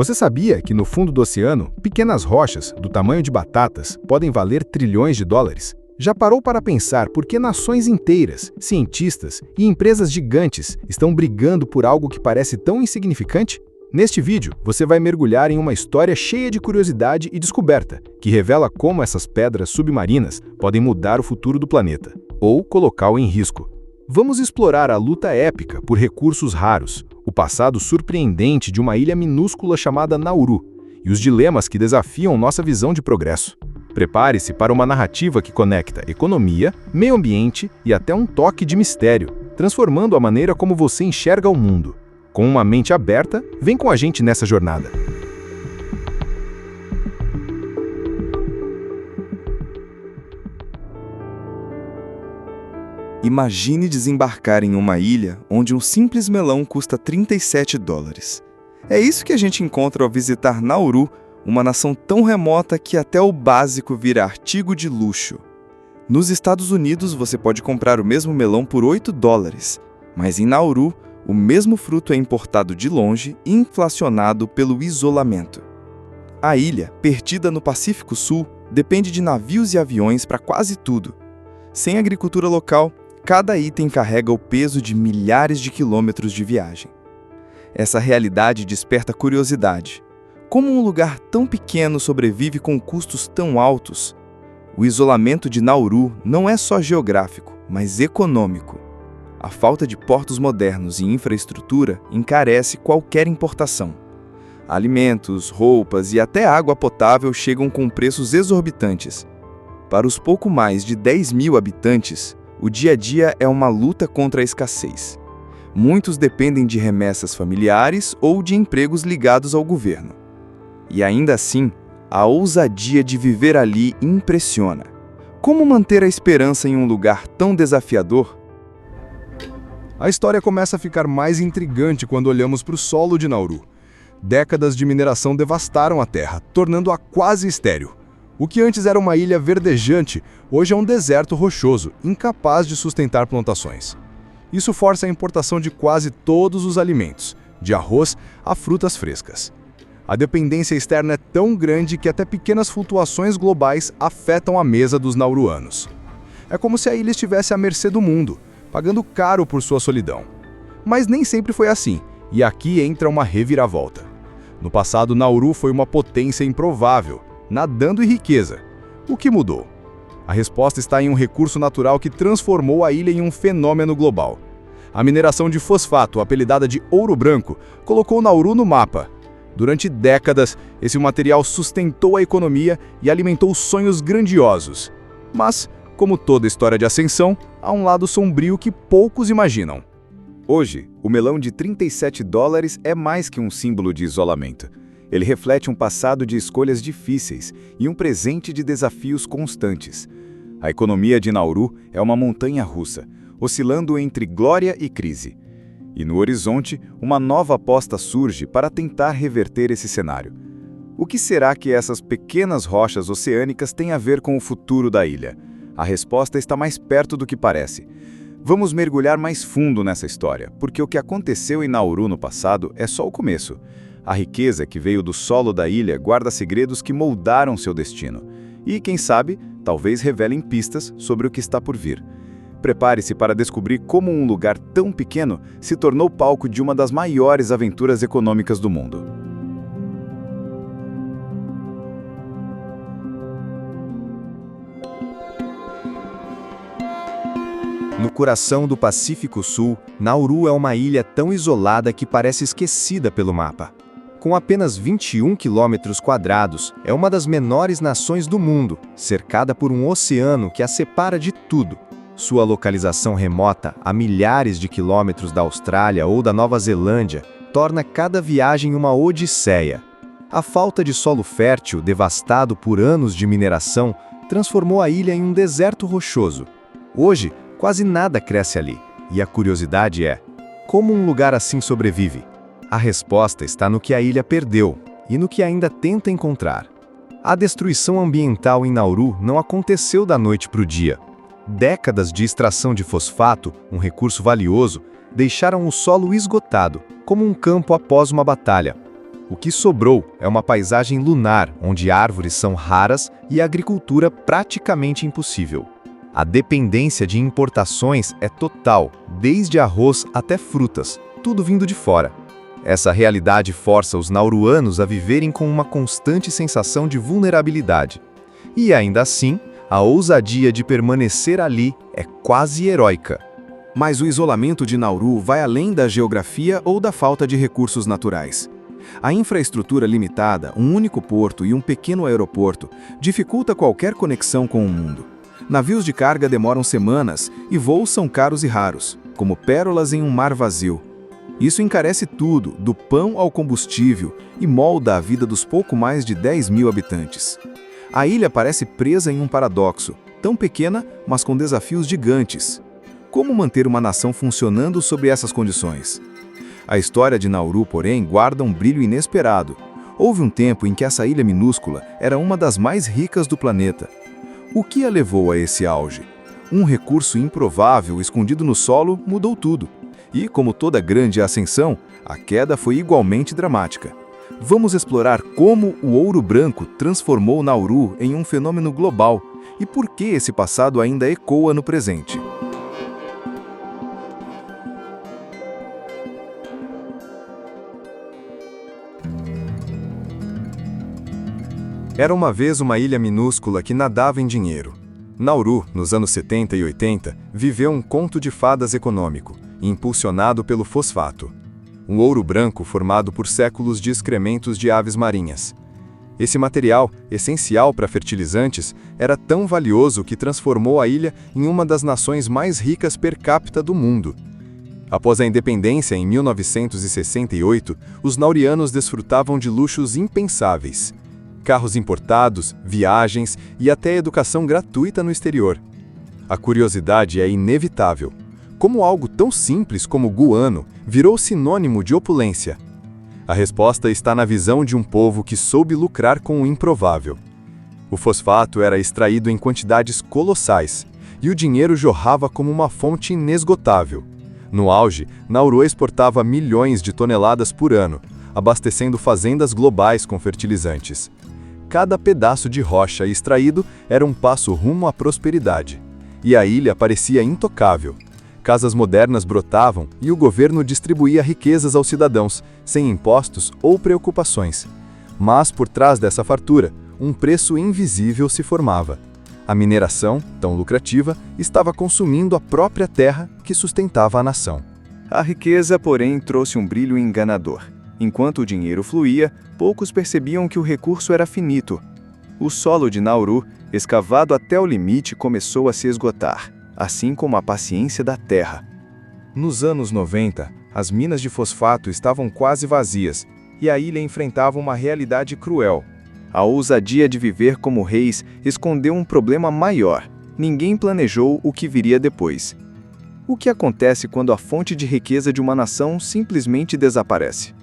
Você sabia que no fundo do oceano, pequenas rochas, do tamanho de batatas, podem valer trilhões de dólares? Já parou para pensar por que nações inteiras, cientistas e empresas gigantes estão brigando por algo que parece tão insignificante? Neste vídeo, você vai mergulhar em uma história cheia de curiosidade e descoberta, que revela como essas pedras submarinas podem mudar o futuro do planeta, ou colocá-lo em risco. Vamos explorar a luta épica por recursos raros, o passado surpreendente de uma ilha minúscula chamada Nauru, e os dilemas que desafiam nossa visão de progresso. Prepare-se para uma narrativa que conecta economia, meio ambiente e até um toque de mistério, transformando a maneira como você enxerga o mundo. Com uma mente aberta, vem com a gente nessa jornada. Imagine desembarcar em uma ilha onde um simples melão custa 37 dólares. É isso que a gente encontra ao visitar Nauru, uma nação tão remota que até o básico vira artigo de luxo. Nos Estados Unidos, você pode comprar o mesmo melão por 8 dólares, mas em Nauru, o mesmo fruto é importado de longe e inflacionado pelo isolamento. A ilha, perdida no Pacífico Sul, depende de navios e aviões para quase tudo. Sem agricultura local, cada item carrega o peso de milhares de quilômetros de viagem. Essa realidade desperta curiosidade. Como um lugar tão pequeno sobrevive com custos tão altos? O isolamento de Nauru não é só geográfico, mas econômico. A falta de portos modernos e infraestrutura encarece qualquer importação. Alimentos, roupas e até água potável chegam com preços exorbitantes. Para os pouco mais de 10 mil habitantes, o dia a dia é uma luta contra a escassez. Muitos dependem de remessas familiares ou de empregos ligados ao governo. E ainda assim, a ousadia de viver ali impressiona. Como manter a esperança em um lugar tão desafiador? A história começa a ficar mais intrigante quando olhamos para o solo de Nauru. Décadas de mineração devastaram a terra, tornando-a quase estéril. O que antes era uma ilha verdejante, hoje é um deserto rochoso, incapaz de sustentar plantações. Isso força a importação de quase todos os alimentos, de arroz a frutas frescas. A dependência externa é tão grande que até pequenas flutuações globais afetam a mesa dos nauruanos. É como se a ilha estivesse à mercê do mundo, pagando caro por sua solidão. Mas nem sempre foi assim, e aqui entra uma reviravolta. No passado, Nauru foi uma potência improvável, nadando em riqueza. O que mudou? A resposta está em um recurso natural que transformou a ilha em um fenômeno global. A mineração de fosfato, apelidada de ouro branco, colocou Nauru no mapa. Durante décadas, esse material sustentou a economia e alimentou sonhos grandiosos. Mas, como toda história de ascensão, há um lado sombrio que poucos imaginam. Hoje, o melão de 37 dólares é mais que um símbolo de isolamento. Ele reflete um passado de escolhas difíceis e um presente de desafios constantes. A economia de Nauru é uma montanha-russa, oscilando entre glória e crise. E no horizonte, uma nova aposta surge para tentar reverter esse cenário. O que será que essas pequenas rochas oceânicas têm a ver com o futuro da ilha? A resposta está mais perto do que parece. Vamos mergulhar mais fundo nessa história, porque o que aconteceu em Nauru no passado é só o começo. A riqueza que veio do solo da ilha guarda segredos que moldaram seu destino. E, quem sabe, talvez revelem pistas sobre o que está por vir. Prepare-se para descobrir como um lugar tão pequeno se tornou palco de uma das maiores aventuras econômicas do mundo. No coração do Pacífico Sul, Nauru é uma ilha tão isolada que parece esquecida pelo mapa. Com apenas 21 quilômetros quadrados, é uma das menores nações do mundo, cercada por um oceano que a separa de tudo. Sua localização remota, a milhares de quilômetros da Austrália ou da Nova Zelândia, torna cada viagem uma odisseia. A falta de solo fértil, devastado por anos de mineração, transformou a ilha em um deserto rochoso. Hoje, quase nada cresce ali, e a curiosidade é: como um lugar assim sobrevive? A resposta está no que a ilha perdeu e no que ainda tenta encontrar. A destruição ambiental em Nauru não aconteceu da noite para o dia. Décadas de extração de fosfato, um recurso valioso, deixaram o solo esgotado, como um campo após uma batalha. O que sobrou é uma paisagem lunar, onde árvores são raras e a agricultura praticamente impossível. A dependência de importações é total, desde arroz até frutas, tudo vindo de fora. Essa realidade força os nauruanos a viverem com uma constante sensação de vulnerabilidade. E ainda assim, a ousadia de permanecer ali é quase heróica. Mas o isolamento de Nauru vai além da geografia ou da falta de recursos naturais. A infraestrutura limitada, um único porto e um pequeno aeroporto, dificulta qualquer conexão com o mundo. Navios de carga demoram semanas e voos são caros e raros, como pérolas em um mar vazio. Isso encarece tudo, do pão ao combustível, e molda a vida dos pouco mais de 10 mil habitantes. A ilha parece presa em um paradoxo, tão pequena, mas com desafios gigantes. Como manter uma nação funcionando sob essas condições? A história de Nauru, porém, guarda um brilho inesperado. Houve um tempo em que essa ilha minúscula era uma das mais ricas do planeta. O que a levou a esse auge? Um recurso improvável escondido no solo mudou tudo. E, como toda grande ascensão, a queda foi igualmente dramática. Vamos explorar como o ouro branco transformou Nauru em um fenômeno global e por que esse passado ainda ecoa no presente. Era uma vez uma ilha minúscula que nadava em dinheiro. Nauru, nos anos 70 e 80, viveu um conto de fadas econômico, impulsionado pelo fosfato. Um ouro branco formado por séculos de excrementos de aves marinhas. Esse material, essencial para fertilizantes, era tão valioso que transformou a ilha em uma das nações mais ricas per capita do mundo. Após a independência em 1968, os naurianos desfrutavam de luxos impensáveis. Carros importados, viagens e até educação gratuita no exterior. A curiosidade é inevitável. Como algo tão simples como guano virou sinônimo de opulência? A resposta está na visão de um povo que soube lucrar com o improvável. O fosfato era extraído em quantidades colossais, e o dinheiro jorrava como uma fonte inesgotável. No auge, Nauru exportava milhões de toneladas por ano, abastecendo fazendas globais com fertilizantes. Cada pedaço de rocha extraído era um passo rumo à prosperidade. E a ilha parecia intocável. Casas modernas brotavam e o governo distribuía riquezas aos cidadãos, sem impostos ou preocupações. Mas por trás dessa fartura, um preço invisível se formava. A mineração, tão lucrativa, estava consumindo a própria terra que sustentava a nação. A riqueza, porém, trouxe um brilho enganador. Enquanto o dinheiro fluía, poucos percebiam que o recurso era finito. O solo de Nauru, escavado até o limite, começou a se esgotar, assim como a paciência da terra. Nos anos 90, as minas de fosfato estavam quase vazias, e a ilha enfrentava uma realidade cruel. A ousadia de viver como reis escondeu um problema maior. Ninguém planejou o que viria depois. O que acontece quando a fonte de riqueza de uma nação simplesmente desaparece?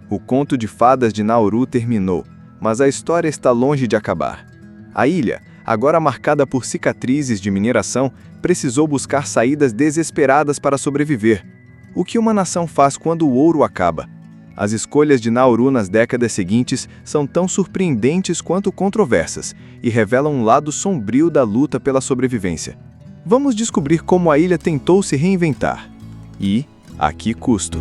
O conto de fadas de Nauru terminou, mas a história está longe de acabar. A ilha, agora marcada por cicatrizes de mineração, precisou buscar saídas desesperadas para sobreviver. O que uma nação faz quando o ouro acaba? As escolhas de Nauru nas décadas seguintes são tão surpreendentes quanto controversas e revelam um lado sombrio da luta pela sobrevivência. Vamos descobrir como a ilha tentou se reinventar. E a que custo?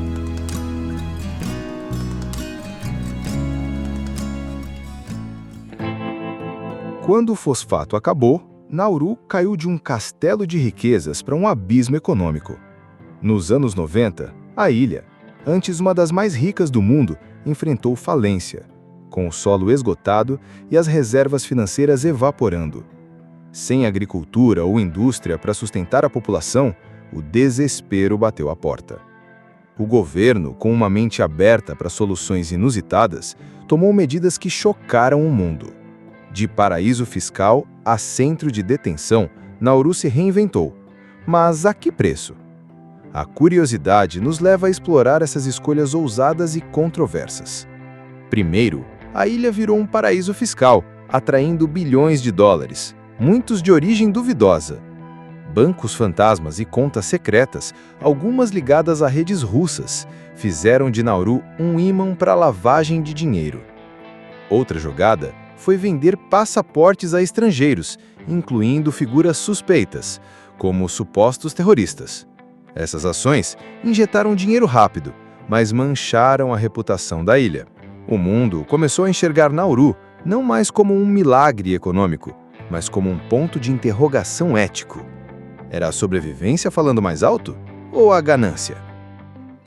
Quando o fosfato acabou, Nauru caiu de um castelo de riquezas para um abismo econômico. Nos anos 90, a ilha, antes uma das mais ricas do mundo, enfrentou falência, com o solo esgotado e as reservas financeiras evaporando. Sem agricultura ou indústria para sustentar a população, o desespero bateu à porta. O governo, com uma mente aberta para soluções inusitadas, tomou medidas que chocaram o mundo. De paraíso fiscal a centro de detenção, Nauru se reinventou. Mas a que preço? A curiosidade nos leva a explorar essas escolhas ousadas e controversas. Primeiro, a ilha virou um paraíso fiscal, atraindo bilhões de dólares, muitos de origem duvidosa. Bancos fantasmas e contas secretas, algumas ligadas a redes russas, fizeram de Nauru um ímã para lavagem de dinheiro. Outra jogada foi vender passaportes a estrangeiros, incluindo figuras suspeitas, como supostos terroristas. Essas ações injetaram dinheiro rápido, mas mancharam a reputação da ilha. O mundo começou a enxergar Nauru não mais como um milagre econômico, mas como um ponto de interrogação ético. Era a sobrevivência falando mais alto? Ou a ganância?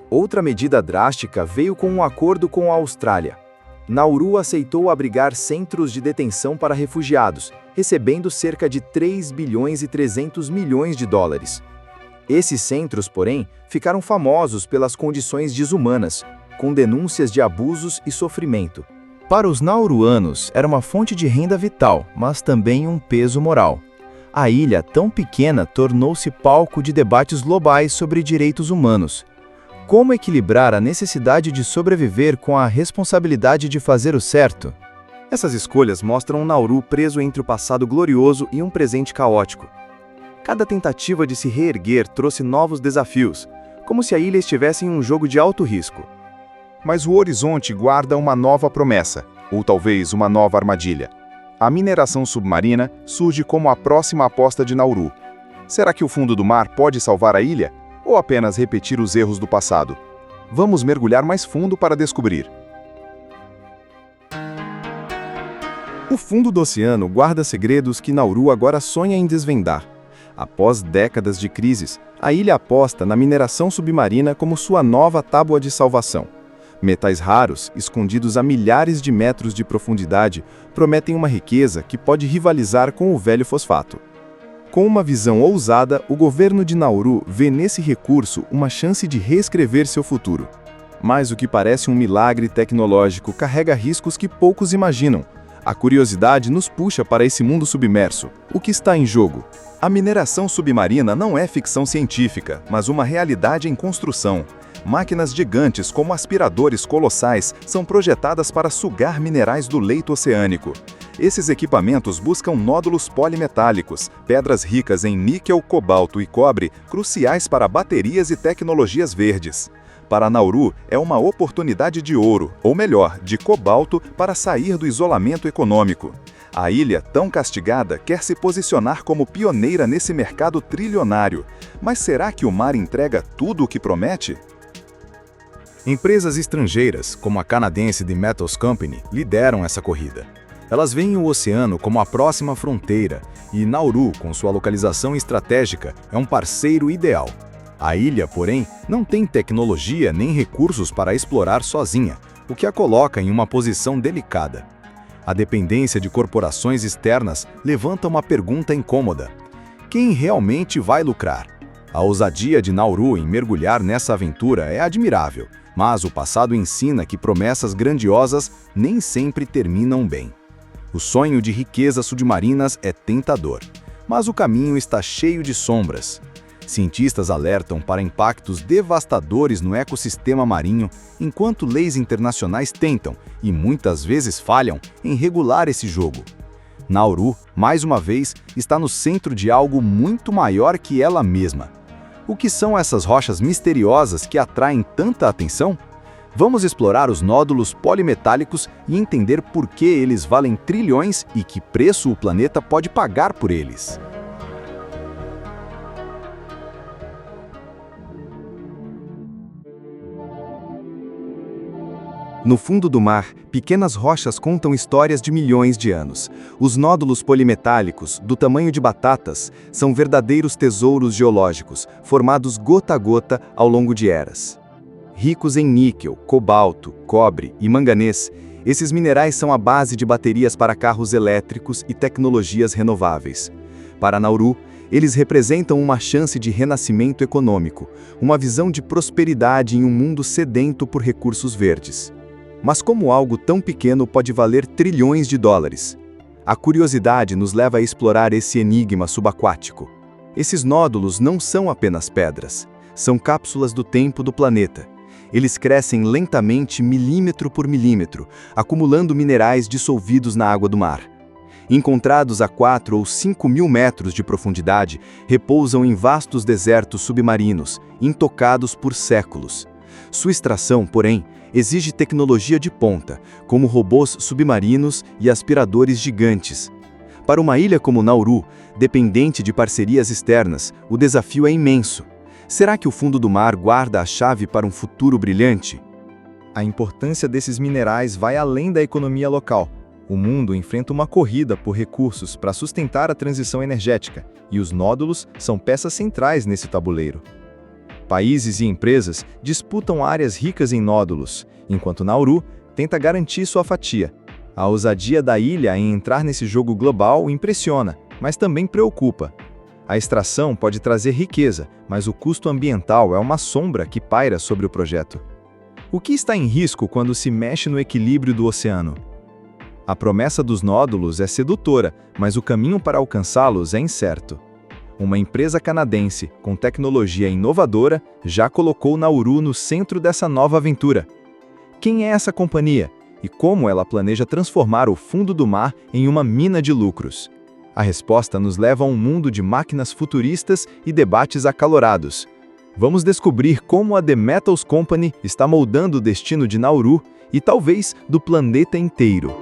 Outra medida drástica veio com um acordo com a Austrália. Nauru aceitou abrigar centros de detenção para refugiados, recebendo cerca de 3 bilhões e 300 milhões de dólares. Esses centros, porém, ficaram famosos pelas condições desumanas, com denúncias de abusos e sofrimento. Para os nauruanos, era uma fonte de renda vital, mas também um peso moral. A ilha, tão pequena, tornou-se palco de debates globais sobre direitos humanos. Como equilibrar a necessidade de sobreviver com a responsabilidade de fazer o certo? Essas escolhas mostram Nauru preso entre o passado glorioso e um presente caótico. Cada tentativa de se reerguer trouxe novos desafios, como se a ilha estivesse em um jogo de alto risco. Mas o horizonte guarda uma nova promessa, ou talvez uma nova armadilha. A mineração submarina surge como a próxima aposta de Nauru. Será que o fundo do mar pode salvar a ilha? Ou apenas repetir os erros do passado? Vamos mergulhar mais fundo para descobrir. O fundo do oceano guarda segredos que Nauru agora sonha em desvendar. Após décadas de crises, a ilha aposta na mineração submarina como sua nova tábua de salvação. Metais raros, escondidos a milhares de metros de profundidade, prometem uma riqueza que pode rivalizar com o velho fosfato. Com uma visão ousada, o governo de Nauru vê nesse recurso uma chance de reescrever seu futuro. Mas o que parece um milagre tecnológico carrega riscos que poucos imaginam. A curiosidade nos puxa para esse mundo submerso. O que está em jogo? A mineração submarina não é ficção científica, mas uma realidade em construção. Máquinas gigantes como aspiradores colossais são projetadas para sugar minerais do leito oceânico. Esses equipamentos buscam nódulos polimetálicos, pedras ricas em níquel, cobalto e cobre, cruciais para baterias e tecnologias verdes. Para Nauru, é uma oportunidade de ouro, ou melhor, de cobalto, para sair do isolamento econômico. A ilha, tão castigada, quer se posicionar como pioneira nesse mercado trilionário. Mas será que o mar entrega tudo o que promete? Empresas estrangeiras, como a canadense The Metals Company, lideram essa corrida. Elas veem o oceano como a próxima fronteira e Nauru, com sua localização estratégica, é um parceiro ideal. A ilha, porém, não tem tecnologia nem recursos para explorar sozinha, o que a coloca em uma posição delicada. A dependência de corporações externas levanta uma pergunta incômoda: quem realmente vai lucrar? A ousadia de Nauru em mergulhar nessa aventura é admirável, mas o passado ensina que promessas grandiosas nem sempre terminam bem. O sonho de riquezas submarinas é tentador, mas o caminho está cheio de sombras. Cientistas alertam para impactos devastadores no ecossistema marinho, enquanto leis internacionais tentam, e muitas vezes falham, em regular esse jogo. Nauru, mais uma vez, está no centro de algo muito maior que ela mesma. O que são essas rochas misteriosas que atraem tanta atenção? Vamos explorar os nódulos polimetálicos e entender por que eles valem trilhões e que preço o planeta pode pagar por eles. No fundo do mar, pequenas rochas contam histórias de milhões de anos. Os nódulos polimetálicos, do tamanho de batatas, são verdadeiros tesouros geológicos, formados gota a gota ao longo de eras. Ricos em níquel, cobalto, cobre e manganês, esses minerais são a base de baterias para carros elétricos e tecnologias renováveis. Para Nauru, eles representam uma chance de renascimento econômico, uma visão de prosperidade em um mundo sedento por recursos verdes. Mas como algo tão pequeno pode valer trilhões de dólares? A curiosidade nos leva a explorar esse enigma subaquático. Esses nódulos não são apenas pedras, são cápsulas do tempo do planeta. Eles crescem lentamente milímetro por milímetro, acumulando minerais dissolvidos na água do mar. Encontrados a 4 ou 5 mil metros de profundidade, repousam em vastos desertos submarinos, intocados por séculos. Sua extração, porém, exige tecnologia de ponta, como robôs submarinos e aspiradores gigantes. Para uma ilha como Nauru, dependente de parcerias externas, o desafio é imenso. Será que o fundo do mar guarda a chave para um futuro brilhante? A importância desses minerais vai além da economia local. O mundo enfrenta uma corrida por recursos para sustentar a transição energética, e os nódulos são peças centrais nesse tabuleiro. Países e empresas disputam áreas ricas em nódulos, enquanto Nauru tenta garantir sua fatia. A ousadia da ilha em entrar nesse jogo global impressiona, mas também preocupa. A extração pode trazer riqueza, mas o custo ambiental é uma sombra que paira sobre o projeto. O que está em risco quando se mexe no equilíbrio do oceano? A promessa dos nódulos é sedutora, mas o caminho para alcançá-los é incerto. Uma empresa canadense com tecnologia inovadora já colocou Nauru no centro dessa nova aventura. Quem é essa companhia e como ela planeja transformar o fundo do mar em uma mina de lucros? A resposta nos leva a um mundo de máquinas futuristas e debates acalorados. Vamos descobrir como a The Metals Company está moldando o destino de Nauru e talvez do planeta inteiro.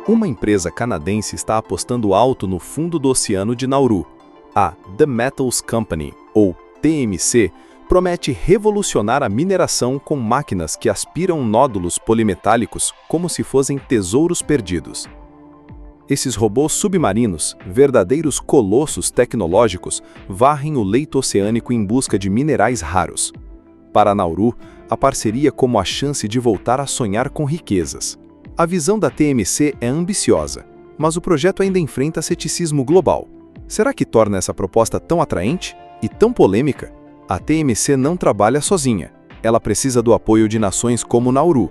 Uma empresa canadense está apostando alto no fundo do oceano de Nauru. A The Metals Company, ou TMC, promete revolucionar a mineração com máquinas que aspiram nódulos polimetálicos como se fossem tesouros perdidos. Esses robôs submarinos, verdadeiros colossos tecnológicos, varrem o leito oceânico em busca de minerais raros. Para Nauru, a parceria como a chance de voltar a sonhar com riquezas. A visão da TMC é ambiciosa, mas o projeto ainda enfrenta ceticismo global. Será que torna essa proposta tão atraente e tão polêmica? A TMC não trabalha sozinha. Ela precisa do apoio de nações como Nauru.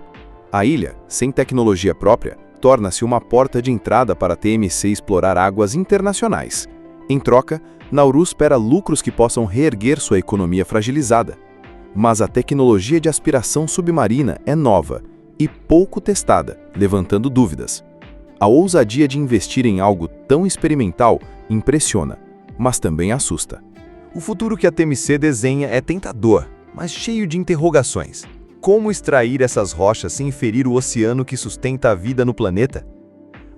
A ilha, sem tecnologia própria, torna-se uma porta de entrada para a TMC explorar águas internacionais. Em troca, Nauru espera lucros que possam reerguer sua economia fragilizada. Mas a tecnologia de aspiração submarina é nova e pouco testada, levantando dúvidas. A ousadia de investir em algo tão experimental impressiona, mas também assusta. O futuro que a TMC desenha é tentador, mas cheio de interrogações. Como extrair essas rochas sem ferir o oceano que sustenta a vida no planeta?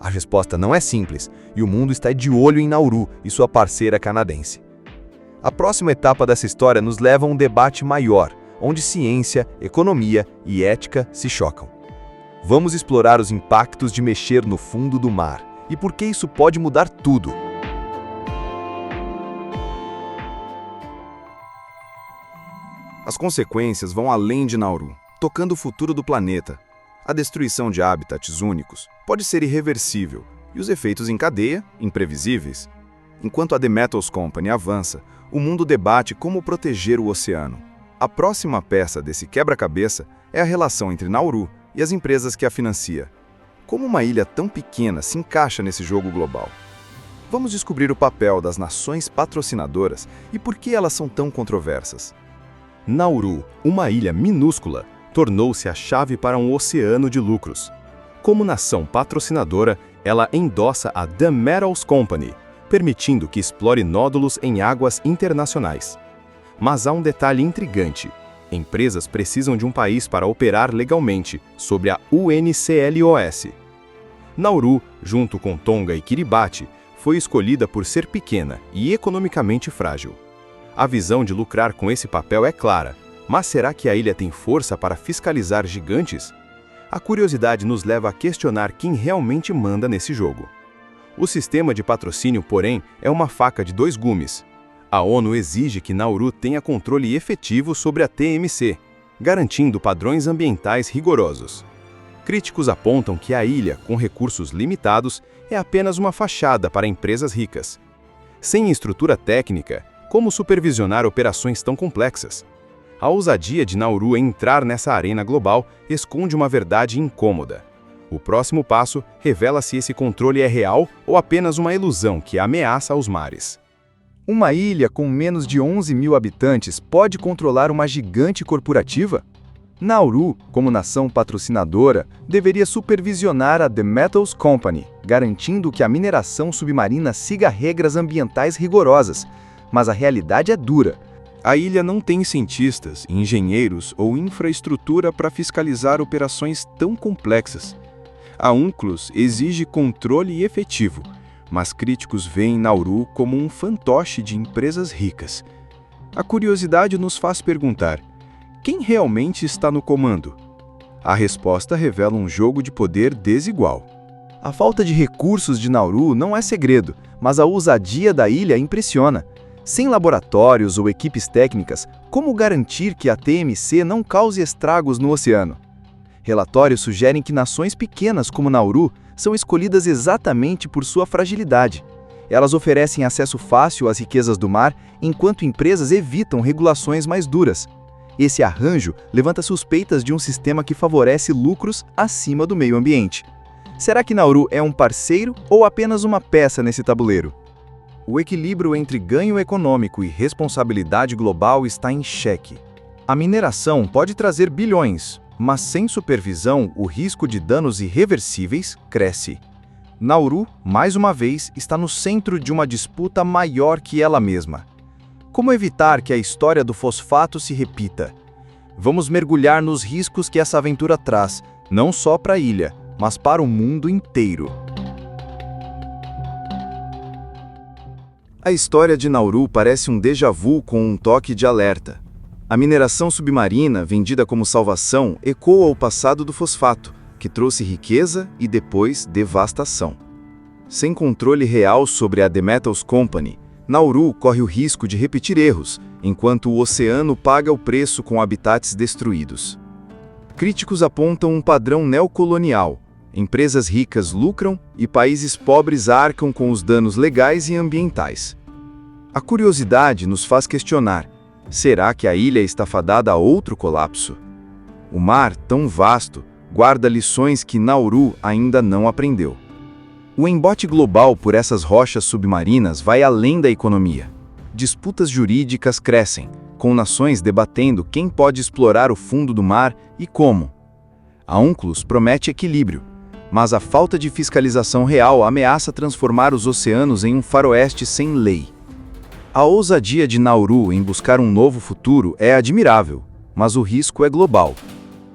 A resposta não é simples, e o mundo está de olho em Nauru e sua parceira canadense. A próxima etapa dessa história nos leva a um debate maior, onde ciência, economia e ética se chocam. Vamos explorar os impactos de mexer no fundo do mar e por que isso pode mudar tudo. As consequências vão além de Nauru, tocando o futuro do planeta. A destruição de habitats únicos pode ser irreversível e os efeitos em cadeia, imprevisíveis. Enquanto a The Metals Company avança, o mundo debate como proteger o oceano. A próxima peça desse quebra-cabeça é a relação entre Nauru e as empresas que a financia. Como uma ilha tão pequena se encaixa nesse jogo global? Vamos descobrir o papel das nações patrocinadoras e por que elas são tão controversas. Nauru, uma ilha minúscula, tornou-se a chave para um oceano de lucros. Como nação patrocinadora, ela endossa a The Metals Company, permitindo que explore nódulos em águas internacionais. Mas há um detalhe intrigante. Empresas precisam de um país para operar legalmente, sobre a UNCLOS. Nauru, junto com Tonga e Kiribati, foi escolhida por ser pequena e economicamente frágil. A visão de lucrar com esse papel é clara, mas será que a ilha tem força para fiscalizar gigantes? A curiosidade nos leva a questionar quem realmente manda nesse jogo. O sistema de patrocínio, porém, é uma faca de dois gumes. A ONU exige que Nauru tenha controle efetivo sobre a TMC, garantindo padrões ambientais rigorosos. Críticos apontam que a ilha, com recursos limitados, é apenas uma fachada para empresas ricas. Sem estrutura técnica, como supervisionar operações tão complexas? A ousadia de Nauru em entrar nessa arena global esconde uma verdade incômoda. O próximo passo revela se esse controle é real ou apenas uma ilusão que ameaça os mares. Uma ilha com menos de 11 mil habitantes pode controlar uma gigante corporativa? Nauru, como nação patrocinadora, deveria supervisionar a The Metals Company, garantindo que a mineração submarina siga regras ambientais rigorosas. Mas a realidade é dura. A ilha não tem cientistas, engenheiros ou infraestrutura para fiscalizar operações tão complexas. A UNCLOS exige controle efetivo, mas críticos veem Nauru como um fantoche de empresas ricas. A curiosidade nos faz perguntar: quem realmente está no comando? A resposta revela um jogo de poder desigual. A falta de recursos de Nauru não é segredo, mas a ousadia da ilha impressiona. Sem laboratórios ou equipes técnicas, como garantir que a TMC não cause estragos no oceano? Relatórios sugerem que nações pequenas como Nauru são escolhidas exatamente por sua fragilidade. Elas oferecem acesso fácil às riquezas do mar, enquanto empresas evitam regulações mais duras. Esse arranjo levanta suspeitas de um sistema que favorece lucros acima do meio ambiente. Será que Nauru é um parceiro ou apenas uma peça nesse tabuleiro? O equilíbrio entre ganho econômico e responsabilidade global está em xeque. A mineração pode trazer bilhões, mas sem supervisão, o risco de danos irreversíveis cresce. Nauru, mais uma vez, está no centro de uma disputa maior que ela mesma. Como evitar que a história do fosfato se repita? Vamos mergulhar nos riscos que essa aventura traz, não só para a ilha, mas para o mundo inteiro. A história de Nauru parece um déjà vu com um toque de alerta. A mineração submarina, vendida como salvação, ecoa o passado do fosfato, que trouxe riqueza e depois devastação. Sem controle real sobre a The Metals Company, Nauru corre o risco de repetir erros, enquanto o oceano paga o preço com habitats destruídos. Críticos apontam um padrão neocolonial. Empresas ricas lucram e países pobres arcam com os danos legais e ambientais. A curiosidade nos faz questionar: será que a ilha está fadada a outro colapso? O mar, tão vasto, guarda lições que Nauru ainda não aprendeu. O embate global por essas rochas submarinas vai além da economia. Disputas jurídicas crescem, com nações debatendo quem pode explorar o fundo do mar e como. A UNCLOS promete equilíbrio, mas a falta de fiscalização real ameaça transformar os oceanos em um faroeste sem lei. A ousadia de Nauru em buscar um novo futuro é admirável, mas o risco é global.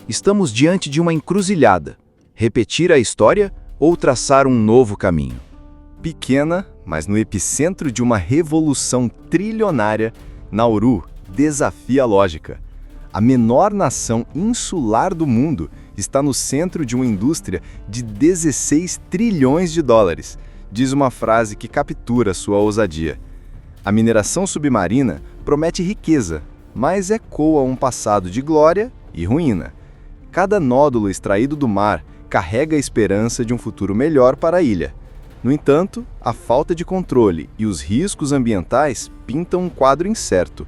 Estamos diante de uma encruzilhada: repetir a história ou traçar um novo caminho. Pequena, mas no epicentro de uma revolução trilionária, Nauru desafia a lógica. A menor nação insular do mundo está no centro de uma indústria de 16 trilhões de dólares, diz uma frase que captura sua ousadia. A mineração submarina promete riqueza, mas ecoa um passado de glória e ruína. Cada nódulo extraído do mar carrega a esperança de um futuro melhor para a ilha. No entanto, a falta de controle e os riscos ambientais pintam um quadro incerto.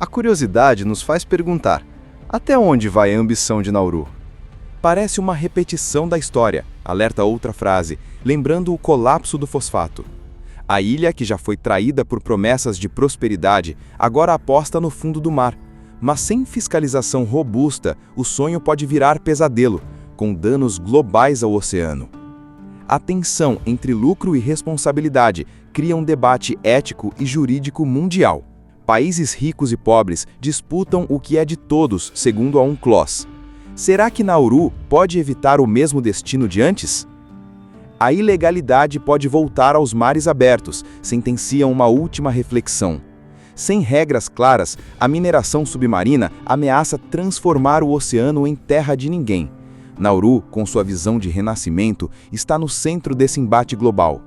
A curiosidade nos faz perguntar: até onde vai a ambição de Nauru? Parece uma repetição da história, alerta outra frase, lembrando o colapso do fosfato. A ilha, que já foi traída por promessas de prosperidade, agora aposta no fundo do mar. Mas sem fiscalização robusta, o sonho pode virar pesadelo, com danos globais ao oceano. A tensão entre lucro e responsabilidade cria um debate ético e jurídico mundial. Países ricos e pobres disputam o que é de todos, segundo a UNCLOS. Será que Nauru pode evitar o mesmo destino de antes? A ilegalidade pode voltar aos mares abertos, sentencia uma última reflexão. Sem regras claras, a mineração submarina ameaça transformar o oceano em terra de ninguém. Nauru, com sua visão de renascimento, está no centro desse embate global.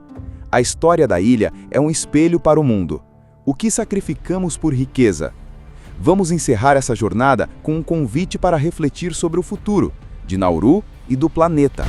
A história da ilha é um espelho para o mundo. O que sacrificamos por riqueza? Vamos encerrar essa jornada com um convite para refletir sobre o futuro de Nauru e do planeta.